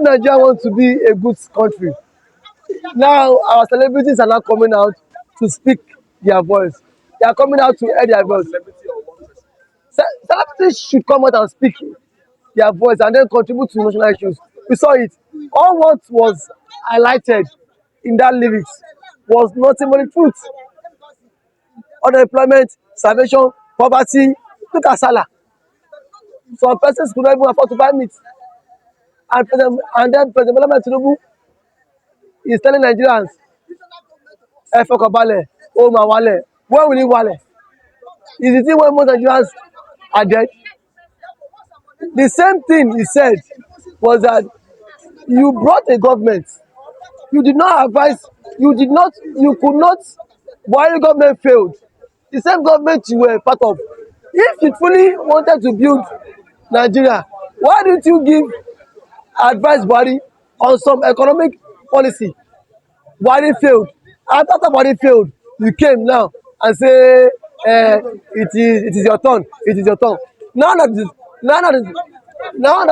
if Nigeria wants to be a good country, now our celebrities are now coming out to speak their voice. They are coming out to air their voice. Celebrities should come out and speak their voice and then contribute to national issues. We saw it. All what was highlighted in that lyrics was nothing but the truth. Unemployment, starvation, poverty. Look at Salah. Some persons could not even afford to buy meat. And then President Bola TINUBU is telling Nigerians, ẹ fọkàn balẹ̀, ó máa wálẹ̀. When will it wálẹ̀? Is the thing when most Nigerians are dead? The same thing he said was that you brought a government, you did not advise, you could not, Buhari government failed. The same government you were part of. If you truly wanted to build Nigeria, why didn't you give advice Buhari on some economic policy? Buhari failed. After Buhari failed, you came now and say it is your turn. It is your turn. Now that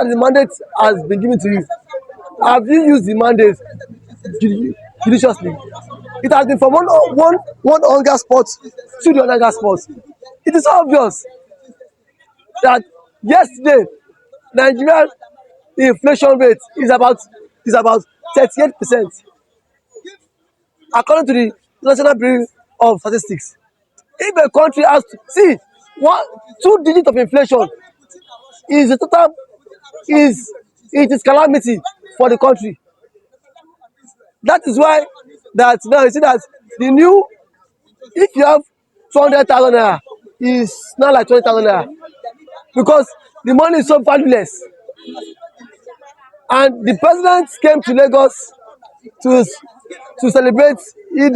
the mandate has been given to you, have you used the mandate judiciously? It has been from one hunger spot to the other hunger spot. It is obvious that yesterday Nigeria's inflation rate is about 38%, according to the National Bureau of Statistics. If a country has to see 2 digits of inflation, is the total it is calamity for the country. That is why that now you see that the new, if you have 200,000 naira, is now like 20,000 naira, because the money is so valueless. And the president came to Lagos to celebrate Eid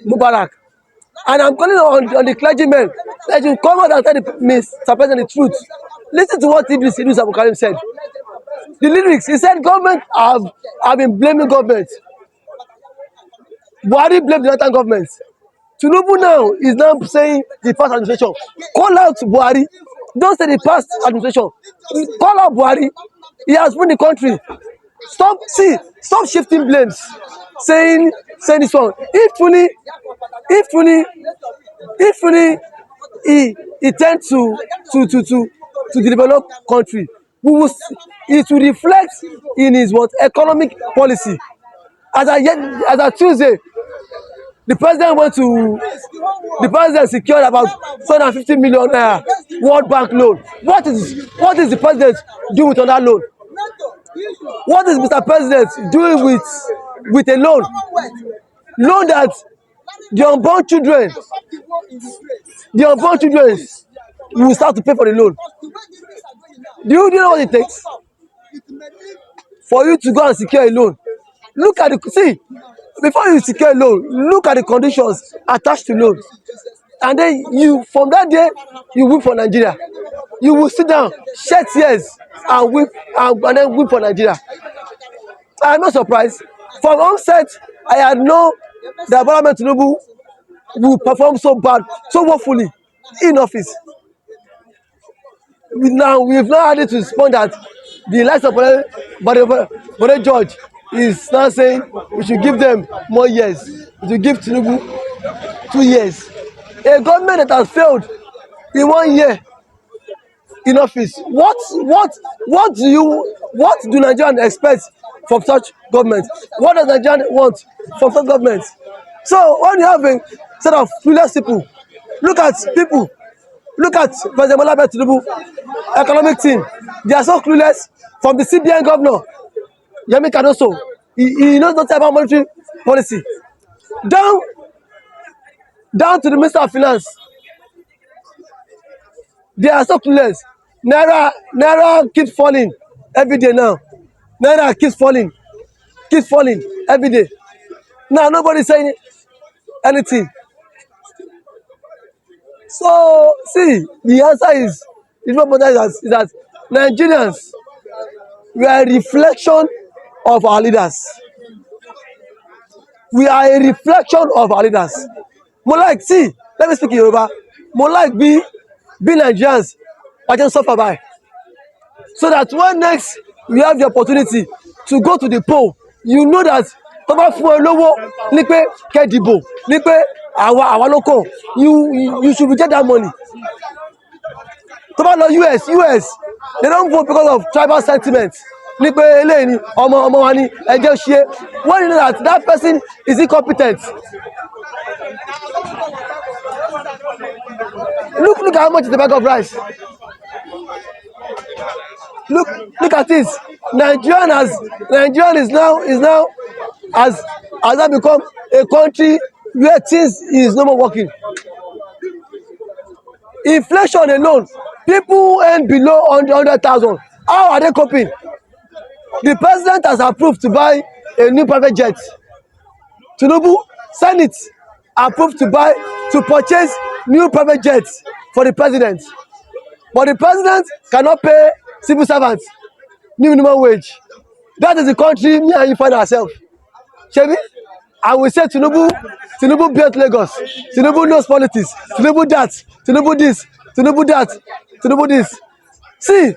Mubarak. And I'm calling on the clergymen that you come out and tell Mr. President the truth. Listen to what Idris Abu Karim said. The lyrics, he said government have been blaming government. Buhari blamed the Northern government. TINUBU now is now saying the past administration. Call out Buhari. Don't say the past administration. Call out Buhari. He has ruined the country. Stop shifting blames. Saying this one. If truly he tends to develop country, it will reflect in his economic policy. As at Tuesday, the president secured about 250 million World Bank loan. What is the president doing with that loan? What is Mr. President doing with a loan? Loan that the unborn children will start to pay for the loan. Do you know what it takes for you to go and secure a loan? Look at before you secure a loan, look at the conditions attached to loans. And then from that day, you weep for Nigeria. You will sit down, shed tears, and weep, and then weep for Nigeria. I am not surprised. From onset, I had known that Bola TINUBU will perform so bad, so woefully in office. We've now had it to respond that the likes of Bode George is now saying we should give them more years. We should give TINUBU 2 years. A government that has failed in 1 year in office. What do Nigerians expect from such government? What does Nigeria want from such government? So when you have a set of clueless people, look at President Bola TINUBU economic team. They are so clueless. From the CBN governor Yemi Cardoso, he knows nothing about monetary policy, down to the Minister of Finance. They are so clueless. Naira keeps falling every day now. Naira keeps falling every day. Now nobody's saying anything. So see, the answer is that Nigerians, we are a reflection of our leaders. We are a reflection of our leaders. Let me speak in Yoruba. Be Nigerians, I can suffer by. So that when next you have the opportunity to go to the poll, you know that tó bá fún ẹ lówó ní pé kẹ́dìbò ní pé àwa ló kàn, you should reject that money. Tó bá lọ US they don't vote because of tribal sentiment ní pé eléyìí ni ọmọ wa ni ẹjẹ́ ṣe, when you know that person is incompetent. Look at how much is the bag of rice. Look at this. Nigeria is now has now become a country where things is no more working. Inflation alone, people earn below 100,000. How are they coping? The president has approved to buy a new private jet. TINUBU, Senate approved to purchase new private jets for the president. But the president cannot pay civil servants new minimum wage. That is the country me and you find ourselves. Shebi, I will say TINUBU built Lagos. TINUBU knows politics. TINUBU that. TINUBU this. TINUBU that. TINUBU this. See,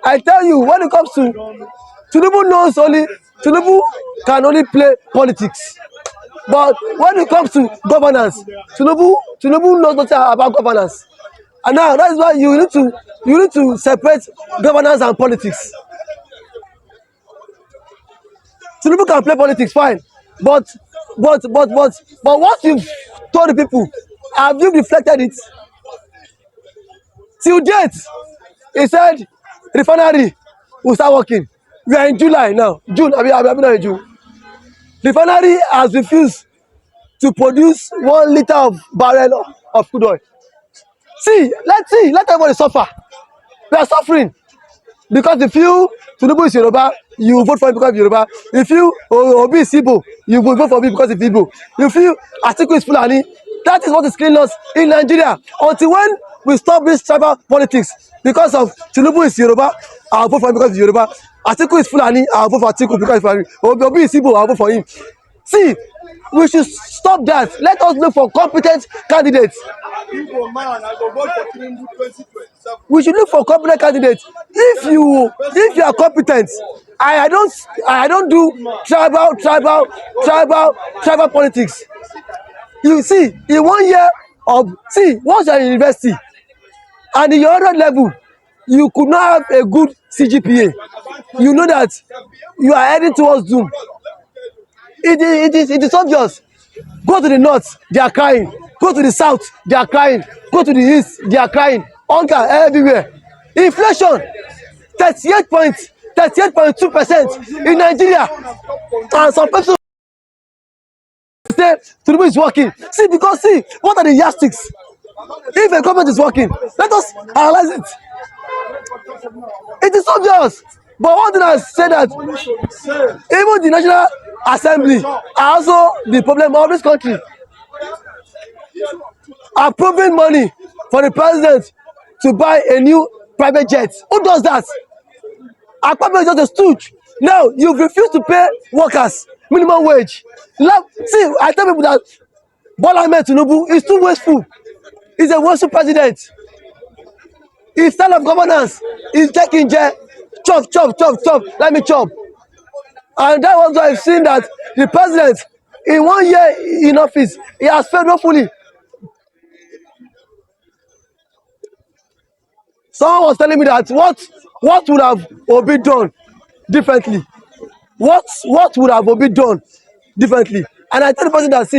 I tell you, when it comes to TINUBU can only play politics. But when it comes to governance, TINUBU knows nothing about governance. And now that is why you need to separate governance and politics. TINUBU can play politics fine, but what you've told the people, have you reflected it? Till date, he said refinery will start working. We are in July now. June, I mean not in June. Refinery has refused to produce 1 liter of barrel of crude oil. Let everybody suffer. We are suffering because if you TINUBU is Yoruba, you vote for him because of Yoruba. If you Obi is Igbo, you will vote for me because of Igbo. If you Atiku is Fulani, that is what is killing us in Nigeria. Until when we stop this tribal politics, because of TINUBU is Yoruba, I'll vote for him because of Yoruba. Atiku is Fulani, I'll vote for Atiku because of Fulani. Obi is Igbo, I'll vote for him. See, we should stop that. Let us look for competent candidates. We should look for competent candidates. If you are competent, I don't do tribal politics. You see, in 1 year of once you are in university and in your 100 level, you could not have a good CGPA. You know that you are heading towards doom. It is obvious. Go to the north, they are crying. Go to the south, they are crying. Go to the east, they are crying. Hunger everywhere. Inflation, 38.2% in Nigeria. And some people say TINUBU is working. Because what are the yardsticks? If a government is working, let us analyze it. It is obvious. But one thing I say that even the National Assembly are also the problem of this country. Approving money for the president to buy a new private jet. Who does that? Akpabio is just a stooge. Now you refuse to pay workers minimum wage. I tell people that Bola Ahmed Tinubu is too wasteful. He's a wasteful president. His style of governance is taking chop, let me chop. And that was why I've seen that the president, in 1 year in office, he has failed woefully. Someone was telling me that what would have Obi done differently? What would have Obi done differently? And I tell the person that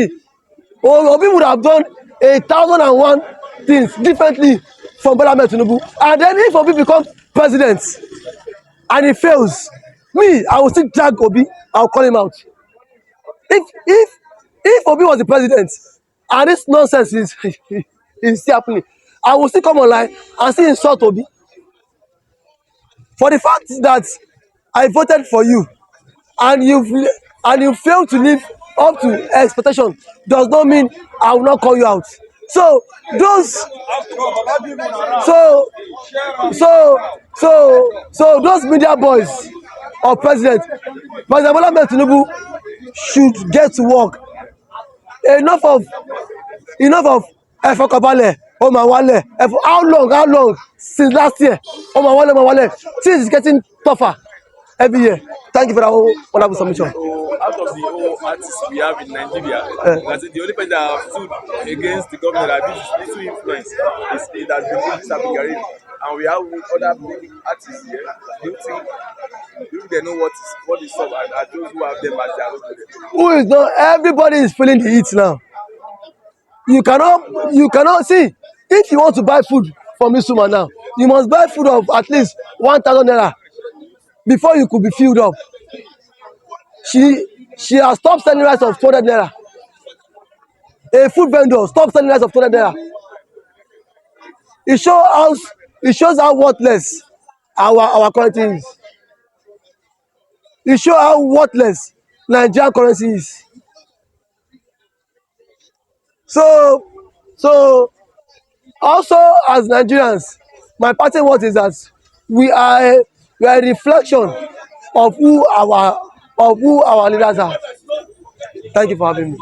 Obi would have done 1,001 things differently from Bola Ahmed Tinubu. And then if Obi becomes president and he fails, I will still drag Obi. I'll call him out. If Obi was the president and this nonsense is still happening, I will still come online and still insult Obi. For the fact that I voted for you and you failed to live up to expectation does not mean I will not call you out. So those media boys of President Bola Ahmed Tinubu should get to work. Enough of Efokabale, Omawale. How long? Since last year, Omawale. Things is getting tougher. every year. Thank you for that wonderful submission. So out of the whole artists we have in Nigeria, Uh, I think the only person that have stood against the government that this is little influence is it has been Idris Abdulkarim, and we have other big artists here. Do you think they know what is up, and those who have them as their role model? who is not? Everybody is feeling the heat now. You cannot see, if you want to buy food from this woman now, you must buy food of at least 1,000 naira before you could be filled up. She has stopped selling rice of 200 naira. A food vendor stop selling rice of 200 naira. It shows how worthless our currency is. It shows how worthless Nigerian currency is. So also, as Nigerians, my parting word is that we are a reflection of who our leaders are. Thank you for having me.